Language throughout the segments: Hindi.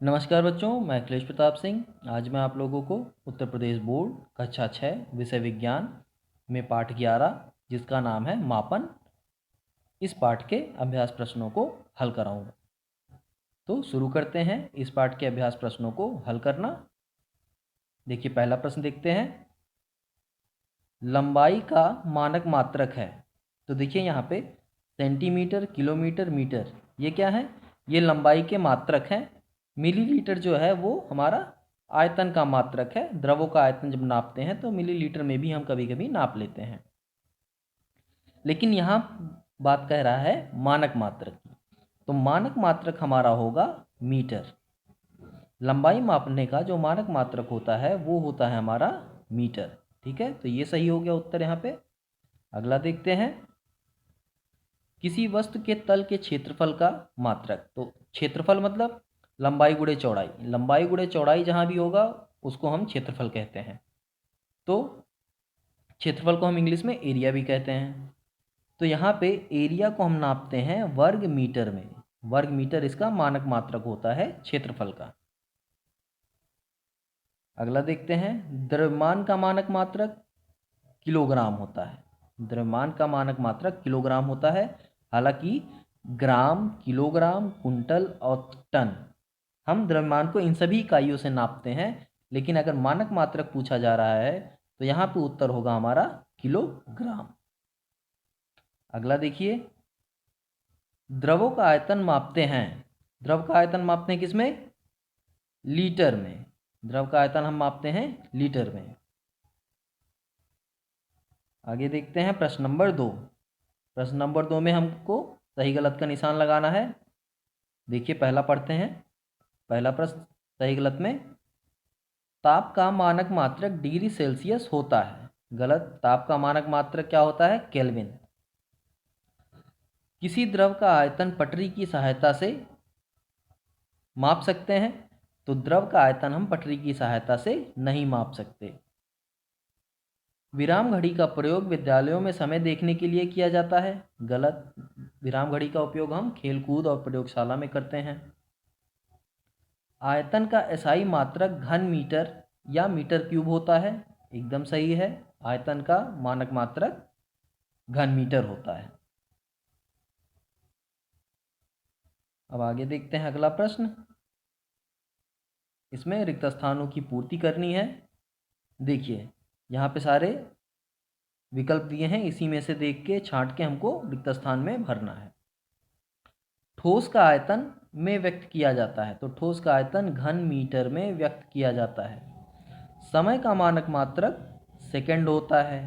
नमस्कार बच्चों, मैं अखिलेश प्रताप सिंह। आज मैं आप लोगों को उत्तर प्रदेश बोर्ड कक्षा 6 विषय विज्ञान में पाठ 11 जिसका नाम है मापन, इस पाठ के अभ्यास प्रश्नों को हल कराऊंगा। तो शुरू करते हैं इस पाठ के अभ्यास प्रश्नों को हल करना। देखिए, पहला प्रश्न देखते हैं। लंबाई का मानक मात्रक है। तो देखिए यहाँ पे सेंटीमीटर, किलोमीटर, मीटर, ये क्या है? ये लंबाई के मात्रक हैं। मिलीलीटर जो है वो हमारा आयतन का मात्रक है। द्रवों का आयतन जब नापते हैं तो मिलीलीटर में भी हम कभी कभी नाप लेते हैं, लेकिन यहाँ बात कह रहा है मानक मात्रक की। तो मानक मात्रक हमारा होगा मीटर। लंबाई मापने का जो मानक मात्रक होता है वो होता है हमारा मीटर। ठीक है, तो ये सही हो गया उत्तर यहाँ पे। अगला देखते हैं। किसी वस्तु के तल के क्षेत्रफल का मात्रक। तो क्षेत्रफल मतलब लंबाई गुणे चौड़ाई। लंबाई गुणे चौड़ाई जहाँ भी होगा उसको हम क्षेत्रफल कहते हैं। तो क्षेत्रफल को हम इंग्लिश में एरिया भी कहते हैं। तो यहाँ पे एरिया को हम नापते हैं वर्ग मीटर में। वर्ग मीटर इसका मानक मात्रक होता है क्षेत्रफल का। अगला देखते हैं। द्रव्यमान का मानक मात्रक किलोग्राम होता है। द्रव्यमान का मानक मात्रक किलोग्राम होता है। हालांकि ग्राम, किलोग्राम, कुंटल और टन, हम द्रव्यमान को इन सभी इकाइयों से नापते हैं, लेकिन अगर मानक मात्रक पूछा जा रहा है तो यहाँ पे उत्तर होगा हमारा किलोग्राम। अगला देखिए। द्रवों का आयतन मापते हैं। द्रव का आयतन मापते हैं किसमें? लीटर में। द्रव का आयतन हम मापते हैं लीटर में। आगे देखते हैं प्रश्न नंबर 2। प्रश्न नंबर 2 में हमको सही गलत का निशान लगाना है। देखिए, पहला पढ़ते हैं। पहला प्रश्न सही गलत में। ताप का मानक मात्रक डिग्री सेल्सियस होता है। गलत। ताप का मानक मात्रक क्या होता है? केल्विन। किसी द्रव का आयतन पटरी की सहायता से माप सकते हैं। तो द्रव का आयतन हम पटरी की सहायता से नहीं माप सकते। विराम घड़ी का प्रयोग विद्यालयों में समय देखने के लिए किया जाता है। गलत। विराम घड़ी का उपयोग हम खेलकूद और प्रयोगशाला में करते हैं। आयतन का एसआई मात्रक घन मीटर या मीटर क्यूब होता है। एकदम सही है। आयतन का मानक मात्रक घन मीटर होता है। अब आगे देखते हैं अगला प्रश्न। इसमें रिक्त स्थानों की पूर्ति करनी है। देखिए, यहाँ पे सारे विकल्प दिए हैं, इसी में से देख के छांट के हमको रिक्त स्थान में भरना है। ठोस का आयतन में व्यक्त किया जाता है। तो ठोस का आयतन घन मीटर में व्यक्त किया जाता है। समय का मानक मात्रक सेकंड होता है।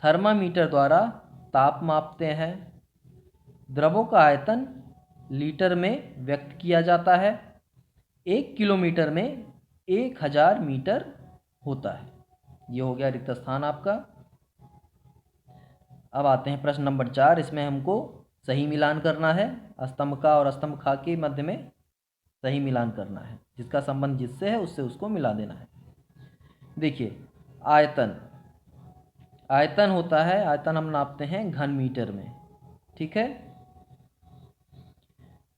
थर्मामीटर द्वारा ताप मापते हैं। द्रवों का आयतन लीटर में व्यक्त किया जाता है। 1 किलोमीटर में 1000 मीटर होता है। ये हो गया रिक्त स्थान आपका। अब आते हैं प्रश्न नंबर 4। इसमें हमको सही मिलान करना है। स्तंभ का और स्तंभ खा के मध्य में सही मिलान करना है। जिसका संबंध जिससे है उससे उसको मिला देना है। देखिए, आयतन आयतन होता है, आयतन हम नापते हैं घन मीटर में। ठीक है।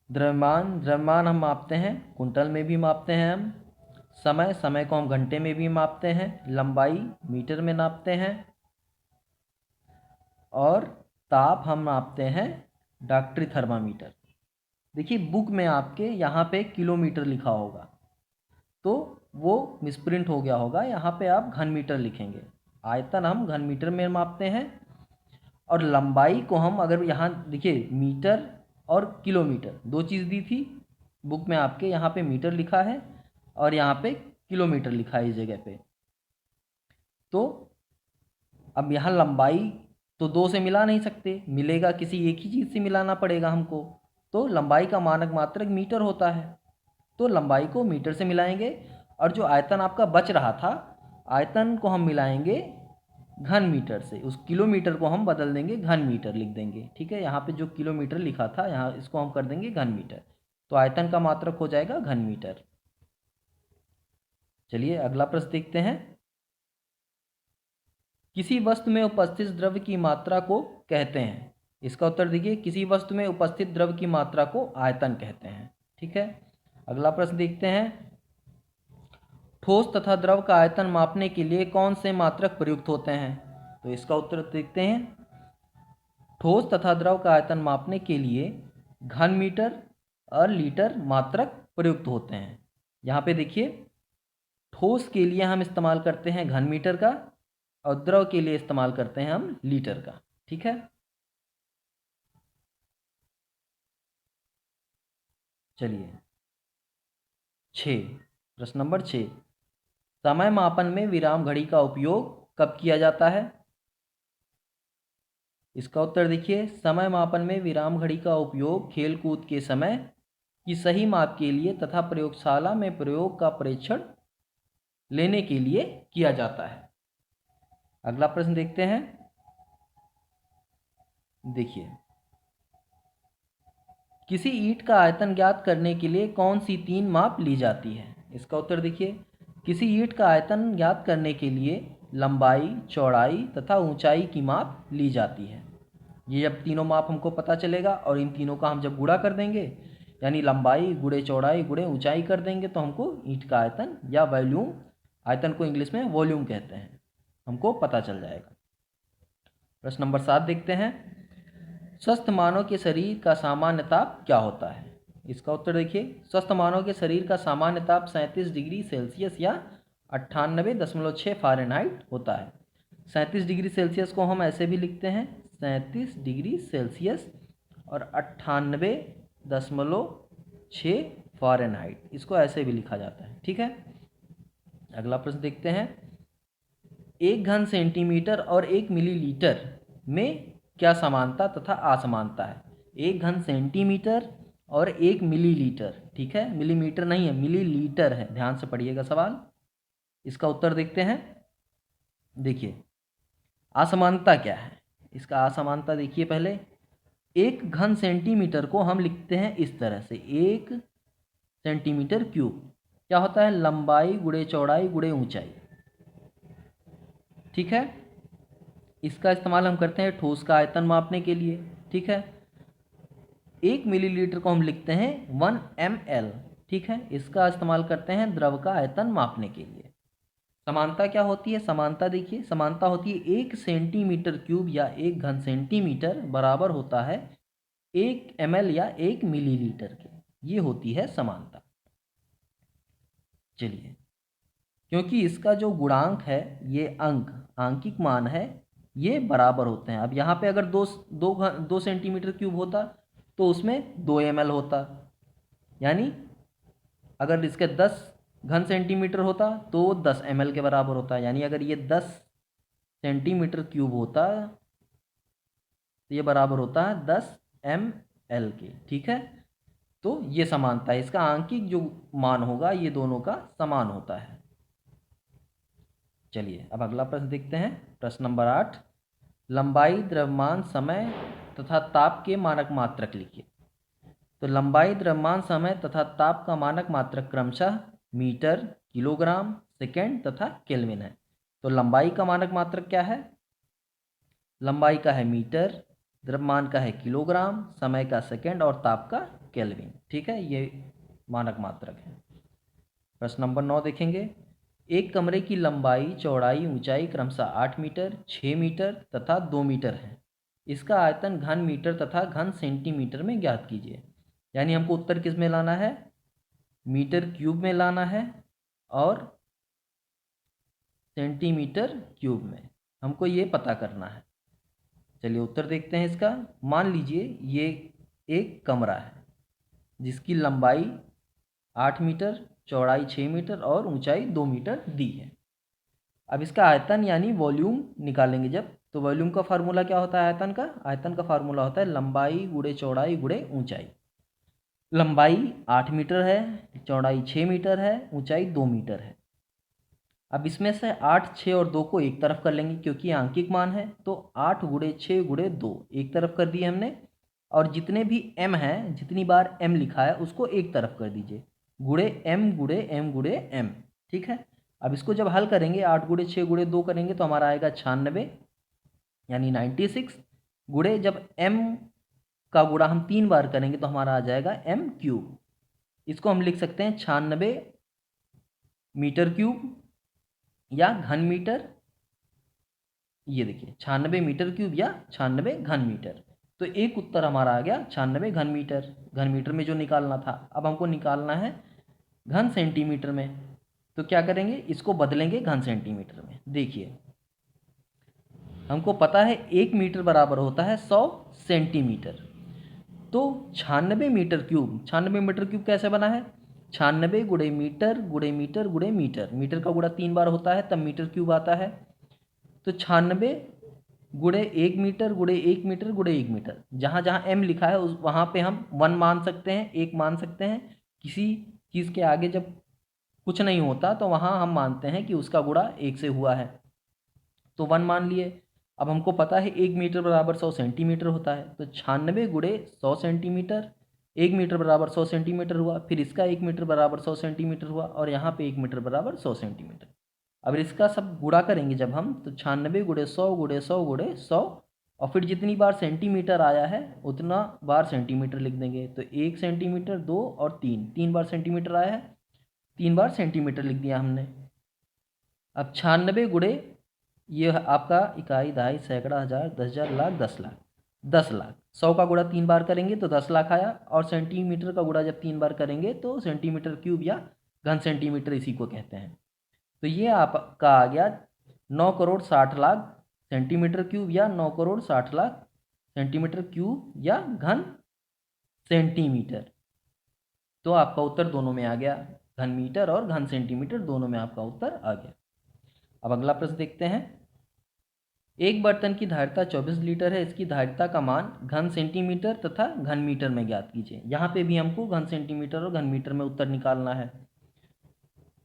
द्रव्यमान हम मापते हैं कुंटल में भी मापते हैं हम। समय को हम घंटे में भी मापते हैं। लंबाई मीटर में नापते हैं। और ताप हम नापते हैं डॉक्टरी थर्मामीटर। देखिए, बुक में आपके यहाँ पे किलोमीटर लिखा होगा तो वो मिसप्रिंट हो गया होगा। यहाँ पे आप घन मीटर लिखेंगे। आयतन हम घन मीटर में मापते हैं और लंबाई को हम, अगर यहाँ देखिए मीटर और किलोमीटर दो चीज़ दी थी बुक में आपके, यहाँ पे मीटर लिखा है और यहाँ पे किलोमीटर लिखा है इस जगह पे। तो अब यहाँ लंबाई तो दो से मिला नहीं सकते, मिलेगा किसी एक ही चीज़ से मिलाना पड़ेगा हमको। तो लंबाई का मानक मात्रक मीटर होता है, तो लंबाई को मीटर से मिलाएंगे। और जो आयतन आपका बच रहा था, आयतन को हम मिलाएंगे घन मीटर से। उस किलोमीटर को हम बदल देंगे घन मीटर लिख देंगे। ठीक है, यहाँ पे जो किलोमीटर लिखा था यहाँ इसको हम कर देंगे घन मीटर। तो आयतन का मात्रक हो जाएगा घन मीटर। चलिए अगला प्रश्न देखते हैं। किसी वस्तु में उपस्थित द्रव्य की मात्रा को कहते हैं। इसका उत्तर देखिए, किसी वस्तु में उपस्थित द्रव्य की मात्रा को आयतन कहते हैं। ठीक है। अगला प्रश्न देखते हैं, ठोस तथा द्रव का आयतन मापने के लिए कौन से मात्रक प्रयुक्त होते हैं? तो इसका उत्तर देखते हैं, ठोस तथा द्रव का आयतन मापने के लिए घन मीटर और लीटर मात्रक प्रयुक्त होते हैं। यहाँ पे देखिए, ठोस के लिए हम इस्तेमाल करते हैं घन मीटर का और द्रव के लिए इस्तेमाल करते हैं हम लीटर का। ठीक है, चलिए 6, प्रश्न नंबर 6, समय मापन में विराम घड़ी का उपयोग कब किया जाता है? इसका उत्तर देखिए, समय मापन में विराम घड़ी का उपयोग खेल कूद के समय की सही माप के लिए तथा प्रयोगशाला में प्रयोग का परीक्षण लेने के लिए किया जाता है। अगला प्रश्न देखते हैं, देखिए, किसी ईंट का आयतन ज्ञात करने के लिए कौन सी 3 माप ली जाती है? इसका उत्तर देखिए, किसी ईंट का आयतन ज्ञात करने के लिए लंबाई, चौड़ाई तथा ऊंचाई की माप ली जाती है। ये जब तीनों माप हमको पता चलेगा और इन तीनों का हम जब गुणा कर देंगे, यानी लंबाई गुणे चौड़ाई गुणे ऊंचाई कर देंगे, तो हमको ईंट का आयतन या वॉल्यूम, आयतन को इंग्लिश में वॉल्यूम कहते हैं, हमको पता चल जाएगा। प्रश्न नंबर 7 देखते हैं, स्वस्थ मानव के शरीर का सामान्य ताप क्या होता है? इसका उत्तर देखिए, स्वस्थ मानव के शरीर का सामान्य ताप 37 डिग्री सेल्सियस या 98.6 फ़ारेनहाइट होता है। 37 डिग्री सेल्सियस को हम ऐसे भी लिखते हैं, 37 डिग्री सेल्सियस और 98.6 फ़ारेनहाइट, इसको ऐसे भी लिखा जाता है। ठीक है, अगला प्रश्न देखते हैं, 1 घन सेंटीमीटर और 1 मिलीलीटर में क्या समानता तथा असमानता है? 1 घन सेंटीमीटर और 1 मिलीलीटर, ठीक है, मिलीमीटर नहीं है, मिलीलीटर है, ध्यान से पढ़िएगा सवाल। इसका उत्तर देखते हैं, देखिए असमानता क्या है, इसका असमानता देखिए पहले, 1 घन सेंटीमीटर को हम लिखते हैं इस तरह से, 1 सेंटीमीटर क्यूब क्या होता है, लंबाई गुणे चौड़ाई गुणे ऊंचाई। ठीक है, इसका इस्तेमाल हम करते हैं ठोस का आयतन मापने के लिए। ठीक है, 1 मिलीलीटर को हम लिखते हैं 1 ml। ठीक है, इसका इस्तेमाल करते हैं द्रव का आयतन मापने के लिए। समानता क्या होती है? समानता देखिए, समानता होती है 1 सेंटीमीटर क्यूब या 1 घन सेंटीमीटर बराबर होता है 1 ml या 1 मिलीलीटर के, ये होती है समानता। चलिए, क्योंकि इसका जो गुणांक है, ये अंक आंकिक मान है, ये बराबर होते हैं। अब यहाँ पे अगर 2 सेंटीमीटर क्यूब होता तो उसमें 2 ml होता, यानी अगर इसके 10 घन सेंटीमीटर होता तो 10 ml के बराबर होता, यानी अगर ये 10 सेंटीमीटर क्यूब होता तो ये बराबर होता है 10 ml के। ठीक है, तो ये समानता है, इसका आंकिक जो मान होगा ये दोनों का समान होता है। चलिए, अब अगला प्रश्न देखते हैं, प्रश्न नंबर 8, लंबाई, द्रव्यमान, समय तथा ताप के मानक मात्रक लिखिए। तो लंबाई, द्रव्यमान, समय तथा ताप का मानक मात्रक क्रमशः मीटर, किलोग्राम, सेकेंड तथा केल्विन है। तो लंबाई का मानक मात्रक क्या है? लंबाई का है मीटर, द्रव्यमान का है किलोग्राम, समय का सेकेंड और ताप का केल्विन। ठीक है, ये मानक मात्रक है। प्रश्न नंबर 9 देखेंगे, एक कमरे की लंबाई, चौड़ाई, ऊंचाई क्रमशः 8 मीटर, 6 मीटर तथा 2 मीटर है। इसका आयतन घन मीटर तथा घन सेंटीमीटर में ज्ञात कीजिए। यानी हमको उत्तर किस में लाना है? मीटर क्यूब में लाना है और सेंटीमीटर क्यूब में, हमको ये पता करना है। चलिए उत्तर देखते हैं इसका। मान लीजिए ये एक कमरा है जिसकी लंबाई 8 मीटर, चौड़ाई 6 मीटर और ऊंचाई 2 मीटर दी है। अब इसका आयतन यानी वॉल्यूम निकालेंगे जब, तो वॉल्यूम का फार्मूला क्या होता है आयतन का? आयतन का फार्मूला होता है लंबाई गुणे चौड़ाई गुणे ऊंचाई। लंबाई 8 मीटर है, चौड़ाई 6 मीटर है, ऊंचाई 2 मीटर है। अब इसमें से 8, 6 और 2 को एक तरफ कर लेंगे क्योंकि आंकिक मान है, तो 8 गुणे 6 गुणे 2 एक तरफ कर दिए हमने, और जितने भी m हैं, जितनी बार m लिखा है उसको एक तरफ कर दीजिए, गुणे m गुणे m गुणे m। ठीक है, अब इसको जब हल करेंगे 8 गुणे 6 गुणे 2 करेंगे तो हमारा आएगा 96 यानी 96, गुणे जब m का गुणा हम 3 बार करेंगे तो हमारा आ जाएगा m क्यूब। इसको हम लिख सकते हैं 96 मीटर क्यूब या घन मीटर। ये देखिए 96 मीटर क्यूब या 96 घन मीटर। तो एक उत्तर हमारा आ गया 96 घन मीटर। घन मीटर में जो निकालना था, अब हमको निकालना है घन सेंटीमीटर में। तो क्या करेंगे, इसको बदलेंगे घन सेंटीमीटर में। देखिए हमको पता है 1 मीटर बराबर होता है 100 सेंटीमीटर। तो 96 मीटर क्यूब, 96 मीटर क्यूब कैसे बना है, 96 गुणे मीटर गुणे मीटर गुणे मीटर, मीटर का गुणा 3 बार होता है तब मीटर क्यूब आता है। तो 96 गुणे 1 मीटर गुणे 1 मीटर गुणे 1 मीटर, जहाँ जहाँ m लिखा है उस वहाँ पे हम 1 मान सकते हैं, 1 मान सकते हैं। किसी चीज़ के आगे जब कुछ नहीं होता तो वहाँ हम मानते हैं कि उसका गुणा 1 से हुआ है, तो 1 मान लिए। अब हमको पता है 1 मीटर बराबर 100 सेंटीमीटर होता है, तो 96 गुणे 100 सेंटीमीटर, 1 मीटर बराबर 100 सेंटीमीटर हुआ, फिर इसका 1 मीटर बराबर 100 सेंटीमीटर हुआ, और यहाँ पे 1 मीटर बराबर 100 सेंटीमीटर। अब इसका सब गुणा करेंगे जब हम, तो 96 गुणे 100 गुणे 100 गुणे 100, और फिर जितनी बार सेंटीमीटर आया है उतना बार सेंटीमीटर लिख देंगे। तो 1 सेंटीमीटर, 2 और 3, 3 बार सेंटीमीटर आया है, 3 बार सेंटीमीटर लिख दिया हमने। अब 96 गुणे, ये आपका इकाई, दहाई, सैकड़ा, हज़ार, 10,000, लाख, 10 लाख, 10 लाख। 100 का गुणा 3 बार करेंगे तो 10 लाख आया, और सेंटीमीटर का गुणा जब 3 बार करेंगे तो सेंटीमीटर क्यूब या घन सेंटीमीटर इसी को कहते हैं। तो ये आपका आ गया 9 करोड़ 60 लाख सेंटीमीटर क्यूब या 9 करोड़ 60 लाख सेंटीमीटर क्यूब या घन सेंटीमीटर। तो आपका उत्तर दोनों में आ गया, घन मीटर और घन सेंटीमीटर दोनों में आपका उत्तर आ गया। अब अगला प्रश्न देखते हैं। एक बर्तन की धारिता 24 लीटर है, इसकी धारिता का मान घन सेंटीमीटर तथा घन मीटर में ज्ञात कीजिए। यहाँ पे भी हमको घन सेंटीमीटर और घन मीटर में उत्तर निकालना है।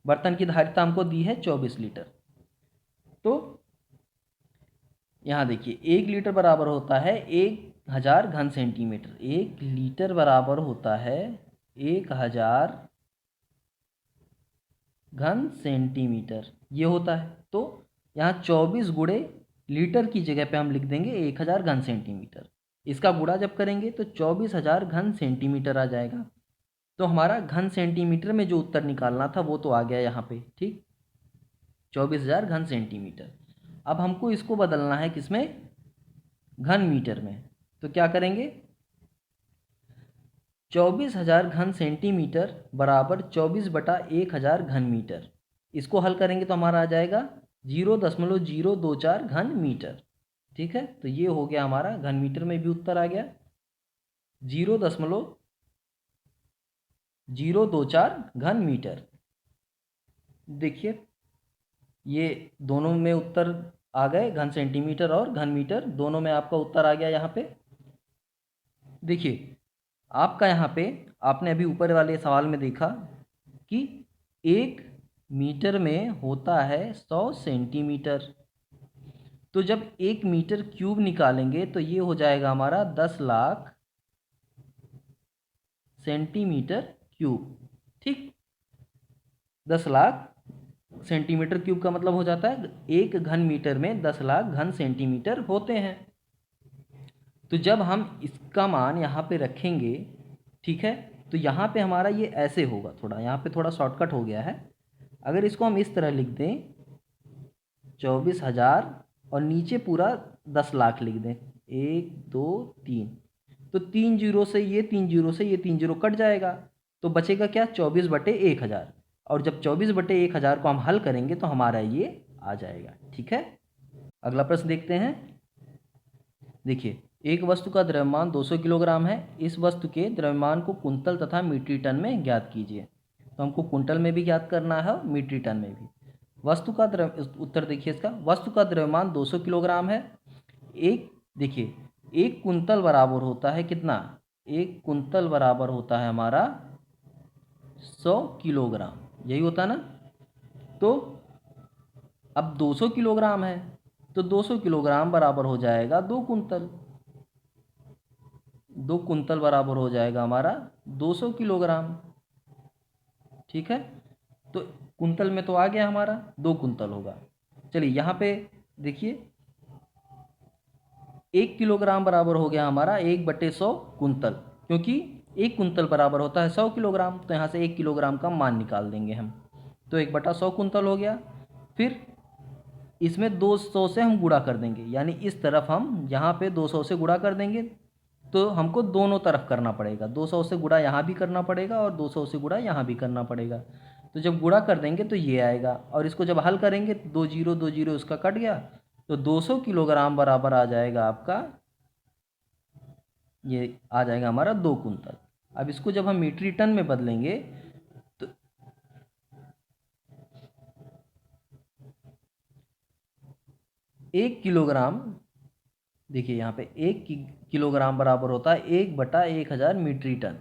बर्तन की धारिता हमको दी है 24 लीटर। तो यहाँ देखिए 1 लीटर बराबर होता है 1000 घन सेंटीमीटर। 1 लीटर बराबर होता है 1000 घन सेंटीमीटर, ये होता है। तो यहाँ 24 गुणे लीटर की जगह पे हम लिख देंगे 1000 घन सेंटीमीटर। इसका गुणा जब करेंगे तो 24,000 घन सेंटीमीटर आ जाएगा। तो हमारा घन सेंटीमीटर में जो उत्तर निकालना था वो तो आ गया यहाँ पे, ठीक, 24,000 घन सेंटीमीटर। अब हमको इसको बदलना है किसमें, घन मीटर में। तो क्या करेंगे, 24,000 घन सेंटीमीटर बराबर 24/1000 घन मीटर। इसको हल करेंगे तो हमारा आ जाएगा 0.024 घन मीटर। ठीक है, तो ये हो गया हमारा, घन मीटर में भी उत्तर आ गया 0.024 घन मीटर। देखिए ये दोनों में उत्तर आ गए, घन सेंटीमीटर और घन मीटर दोनों में आपका उत्तर आ गया। यहाँ पे देखिए आपका, यहाँ पे आपने अभी ऊपर वाले सवाल में देखा कि 1 मीटर में होता है 100 सेंटीमीटर। तो जब 1 मीटर क्यूब निकालेंगे तो ये हो जाएगा हमारा 10 लाख सेंटीमीटर क्यूब। ठीक, 10 लाख सेंटीमीटर क्यूब का मतलब हो जाता है 1 घन मीटर में 10 लाख घन सेंटीमीटर होते हैं। तो जब हम इसका मान यहाँ पे रखेंगे, ठीक है, तो यहाँ पे हमारा ये ऐसे होगा, थोड़ा यहाँ पे थोड़ा शॉर्टकट हो गया है। अगर इसको हम इस तरह लिख दें 24,000 और नीचे पूरा 10 लाख लिख दें, 1 2 3, तो 3 जीरो से ये 3 जीरो से ये 3 जीरो कट जाएगा, तो बचेगा क्या, 24/1000। और जब 24/1000 को हम हल करेंगे तो हमारा ये आ जाएगा। ठीक है, अगला प्रश्न देखते हैं। देखिए एक वस्तु का द्रव्यमान 200 किलोग्राम है, इस वस्तु के द्रव्यमान को कुंतल तथा मीट्रिक टन में ज्ञात कीजिए। तो हमको कुंटल में भी ज्ञात करना है और मीट्रिक टन में भी। वस्तु का उत्तर देखिए इसका, वस्तु का द्रव्यमान 200 किलोग्राम है। देखिए 1 कुंतल बराबर होता है कितना, 1 कुंतल बराबर होता है हमारा 100 किलोग्राम, यही होता ना। तो अब 200 किलोग्राम है तो 200 किलोग्राम बराबर हो जाएगा 2 कुंतल। 2 कुंतल बराबर हो जाएगा हमारा 200 किलोग्राम। ठीक है, तो कुंतल में तो आ गया हमारा 2 कुंतल होगा। चलिए यहाँ पे देखिए 1 किलोग्राम बराबर हो गया हमारा 1/100 कुंतल, क्योंकि 1 कुंतल बराबर होता है 100 किलोग्राम, तो यहाँ से 1 किलोग्राम का मान निकाल देंगे हम। तो 1/100 कुंतल हो गया। फिर इसमें 200 से हम गुणा कर देंगे, यानी इस तरफ हम यहाँ पे 200 से गुणा कर देंगे, तो हमको दोनों तरफ करना पड़ेगा। 200 से गुणा यहाँ भी करना पड़ेगा और 200 से गुणा यहाँ भी करना पड़ेगा। तो जब गुणा कर देंगे तो ये आएगा, और इसको जब हल करेंगे तो 2 जीरो उसका कट गया, तो 200 किलोग्राम बराबर आ जाएगा आपका, ये आ जाएगा हमारा 2 कुंतल। अब इसको जब हम मीट्रिक टन में बदलेंगे तो 1 किलोग्राम, देखिए यहाँ पे 1 किलोग्राम बराबर होता है 1/1000 मीट्रिक टन।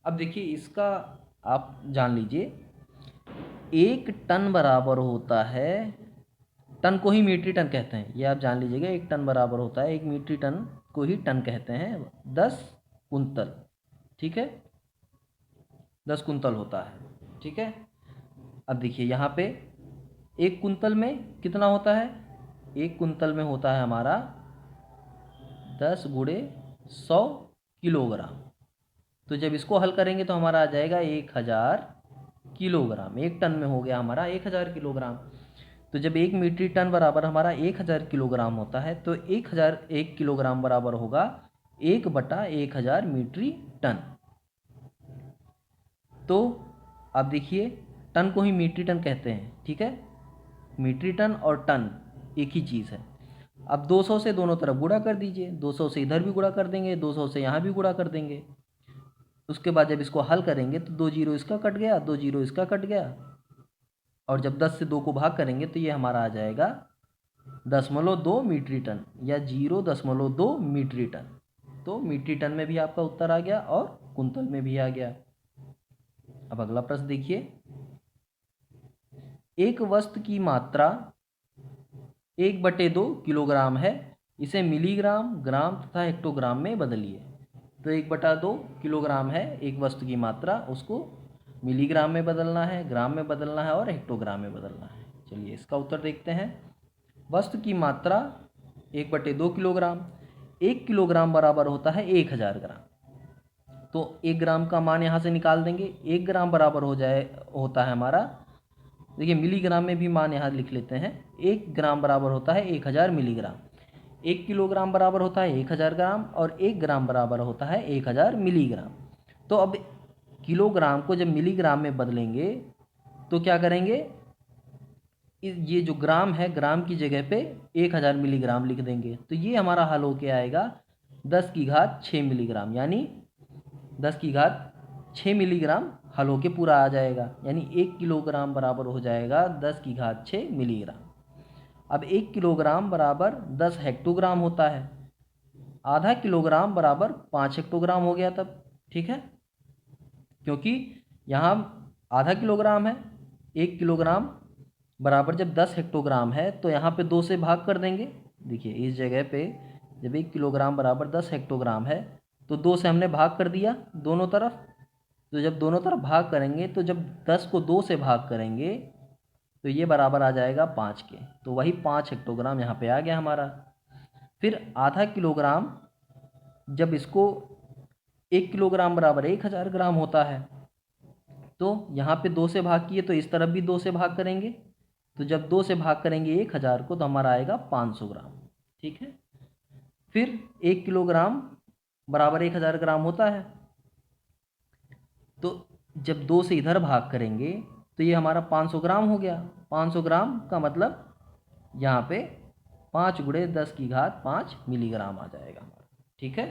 अब देखिए इसका आप जान लीजिए, 1 टन बराबर होता है, टन को ही मीट्रिक टन कहते हैं, ये आप जान लीजिएगा। 1 टन बराबर होता है, 1 मीट्रिक टन को ही टन कहते हैं, 10 कुंतल। ठीक है, 10 कुंतल होता है। ठीक है, अब देखिए यहाँ पे 1 कुंतल में कितना होता है, 1 कुंतल में होता है हमारा 10 गुणे 100 किलोग्राम। तो जब इसको हल करेंगे तो हमारा आ जाएगा 1000 किलोग्राम। 1 टन में हो गया हमारा 1000 किलोग्राम। तो जब 1 मीट्रिक टन बराबर हमारा 1000 किलोग्राम होता है, तो 1 किलोग्राम बराबर होगा 1/1000 मीट्रिक टन। तो अब देखिए, टन को ही मीट्रिक टन कहते हैं। ठीक है, मीट्रिक टन और टन एक ही चीज़ है। अब 200 से दोनों तरफ गुणा कर दीजिए, 200 से इधर भी गुणा कर देंगे, 200 से यहाँ भी गुणा कर देंगे। उसके बाद जब इसको हल करेंगे तो 2 जीरो इसका कट गया, 2 जीरो इसका कट गया, और जब 10 से 2 को भाग करेंगे तो ये हमारा आ जाएगा 0.2 मीट्रिक टन, या 0.2 मीट्रिक टन। तो मीट्रिक टन में भी आपका उत्तर आ गया और कुंतल में भी आ गया। अब अगला प्रश्न देखिए, एक वस्तु की मात्रा 1/2 किलोग्राम है, इसे मिलीग्राम, ग्राम तथा हेक्टोग्राम में बदलिए। तो 1/2 किलोग्राम है एक वस्तु की मात्रा, उसको मिलीग्राम में बदलना है, ग्राम में बदलना है और हेक्टोग्राम में बदलना है। चलिए इसका उत्तर देखते हैं। वस्तु की मात्रा 1/2 किलोग्राम, 1 किलोग्राम बराबर होता है 1000 ग्राम। तो 1 ग्राम का मान यहाँ से निकाल देंगे, 1 ग्राम बराबर होता है हमारा, देखिए मिलीग्राम में भी मान यहाँ लिख लेते हैं। 1 ग्राम बराबर होता है 1000 मिलीग्राम, 1 किलोग्राम बराबर होता है 1000 ग्राम, और 1 ग्राम बराबर होता है 1000 मिलीग्राम। तो अब किलोग्राम को जब मिलीग्राम में बदलेंगे तो क्या करेंगे, ये जो ग्राम है, ग्राम की जगह पे 1000 मिलीग्राम लिख देंगे। तो ये हमारा हल होके आएगा 10⁶ मिलीग्राम, यानी 10⁶ मिलीग्राम हल होके पूरा आ जाएगा, यानी 1 किलोग्राम बराबर हो जाएगा 10⁶ मिलीग्राम। अब 1 किलोग्राम बराबर 10 हेक्टोग्राम होता है, आधा किलोग्राम बराबर 5 हेक्टोग्राम हो गया तब। ठीक है, क्योंकि यहाँ आधा किलोग्राम है, 1 किलोग्राम बराबर जब 10 हेक्टोग्राम है तो यहाँ पे 2 से भाग कर देंगे। देखिए इस जगह पे जब 1 किलोग्राम बराबर 10 हेक्टोग्राम है तो 2 से हमने भाग कर दिया दोनों तरफ। तो जब दोनों तरफ भाग करेंगे, तो जब 10 को 2 से भाग करेंगे तो ये बराबर आ जाएगा 5 के, तो वही 5 हेक्टोग्राम यहाँ पे आ गया हमारा। फिर आधा किलोग्राम, जब इसको 1 किलोग्राम बराबर 1000 ग्राम होता है, तो यहाँ पे 2 से भाग किए तो इस तरफ भी 2 से भाग करेंगे। तो जब 2 से भाग करेंगे 1000 को तो हमारा आएगा 500 ग्राम। ठीक है, फिर 1 किलोग्राम बराबर 1000 ग्राम होता है, तो जब 2 से इधर भाग करेंगे तो ये हमारा 500 ग्राम हो गया। 500 ग्राम का मतलब यहाँ पे 5 गुणे 10⁵ मिलीग्राम आ जाएगा हमारा। ठीक है,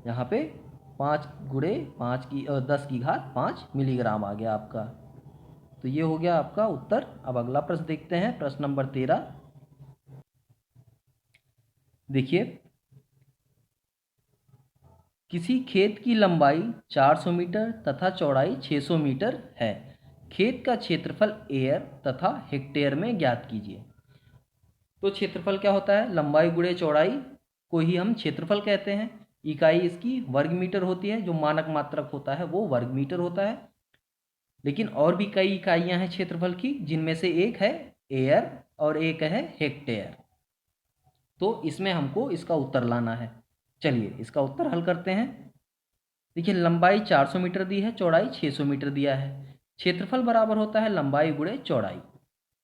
यहाँ पे 5 गुणे 10⁵ मिलीग्राम आ गया आपका। तो ये हो गया आपका उत्तर। अब अगला प्रश्न देखते हैं, प्रश्न नंबर 13। देखिए, किसी खेत की लंबाई 400 मीटर तथा चौड़ाई 600 मीटर है, खेत का क्षेत्रफल एयर तथा हेक्टेयर में ज्ञात कीजिए। तो क्षेत्रफल क्या होता है, लंबाई गुणे चौड़ाई को ही हम क्षेत्रफल कहते हैं। इकाई इसकी वर्ग मीटर होती है, जो मानक मात्रक होता है वो वर्ग मीटर होता है। लेकिन और भी कई इकाइयां हैं क्षेत्रफल की, जिनमें से एक है एयर और एक है हेक्टेयर। तो इसमें हमको इसका उत्तर लाना है। चलिए इसका उत्तर हल करते हैं। देखिए लंबाई 400 मीटर दी है, चौड़ाई 600 मीटर दिया है। क्षेत्रफल बराबर होता है लंबाई गुणे चौड़ाई।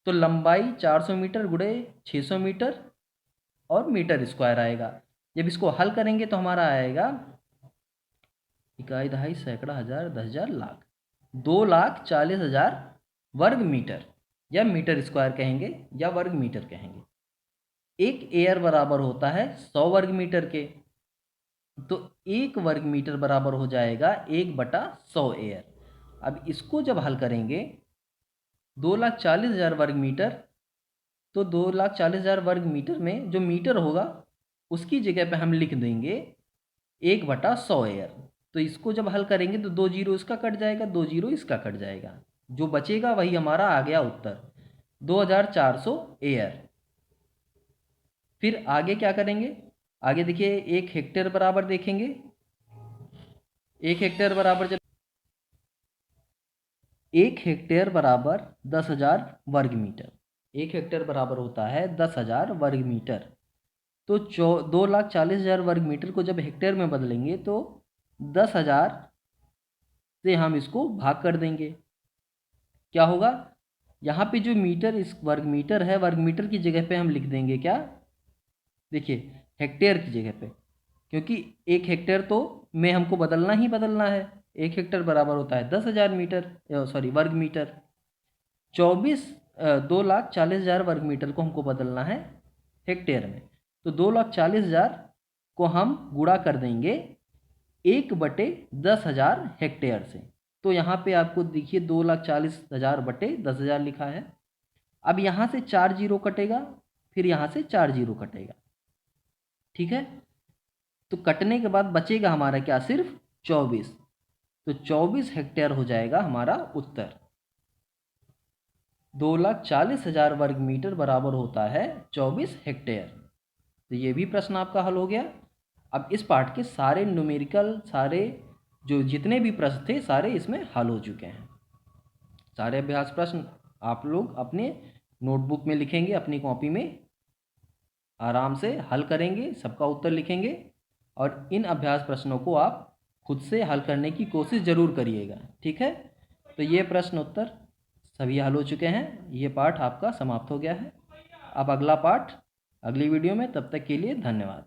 तो लंबाई 400 मीटर गुणे 600 मीटर और मीटर स्क्वायर आएगा। जब इसको हल करेंगे तो हमारा आएगा इकाई, दहाई, सैकड़ा, हज़ार, 10,000, लाख। 2,40,000 वर्ग मीटर, या मीटर स्क्वायर कहेंगे या वर्ग मीटर कहेंगे। एक एयर बराबर होता है 100 वर्ग मीटर के। तो 1 वर्ग मीटर बराबर हो जाएगा 1/100 एयर। अब इसको जब हल करेंगे 2,40,000 वर्ग मीटर, तो 2,40,000 वर्ग मीटर में जो मीटर होगा उसकी जगह पे हम लिख देंगे 1/100 एयर। तो इसको जब हल करेंगे तो 2 जीरो इसका कट जाएगा, 2 जीरो इसका कट जाएगा, जो बचेगा वही हमारा आ गया उत्तर, 2,400 एयर। फिर आगे क्या करेंगे, आगे देखिए 1 हेक्टेयर बराबर देखेंगे। 1 हेक्टेयर बराबर जब 1 हेक्टेयर बराबर 10,000 वर्ग मीटर। 1 हेक्टेयर बराबर होता है 10,000 वर्ग मीटर। तो 2,40,000 वर्ग मीटर को जब हेक्टेयर में बदलेंगे तो 10,000 से हम इसको भाग कर देंगे। क्या होगा, यहाँ पे जो मीटर इस वर्ग मीटर है, वर्ग मीटर की जगह पे हम लिख देंगे क्या, देखिए हेक्टेयर की जगह पे, क्योंकि 1 हेक्टेयर तो में हमको बदलना ही बदलना है। 1 हेक्टेयर बराबर होता है 10,000 मीटर, सॉरी वर्ग मीटर। 2,40,000 वर्ग मीटर को हमको बदलना है हेक्टेयर में। तो 2,40,000 को हम गुणा कर देंगे 1/10,000 हेक्टेयर से। तो यहाँ पे आपको देखिए 2,40,000 बटे 10,000 लिखा है। अब यहाँ से 4 जीरो कटेगा, फिर यहाँ से 4 जीरो कटेगा, ठीक है। तो कटने के बाद बचेगा हमारा क्या, सिर्फ 24। तो 24 हेक्टेयर हो जाएगा हमारा उत्तर। 2,40,000 वर्ग मीटर बराबर होता है 24 हेक्टेयर। तो ये भी प्रश्न आपका हल हो गया। अब इस पार्ट के सारे न्यूमेरिकल, सारे जो जितने भी प्रश्न थे सारे इसमें हल हो चुके हैं। सारे अभ्यास प्रश्न आप लोग अपने नोटबुक में लिखेंगे, अपनी कॉपी में आराम से हल करेंगे, सबका उत्तर लिखेंगे, और इन अभ्यास प्रश्नों को आप खुद से हल करने की कोशिश ज़रूर करिएगा, ठीक है। तो ये प्रश्न उत्तर सभी हल हो चुके हैं, ये पाठ आपका समाप्त हो गया है। अब अगला पाठ अगली वीडियो में, तब तक के लिए धन्यवाद।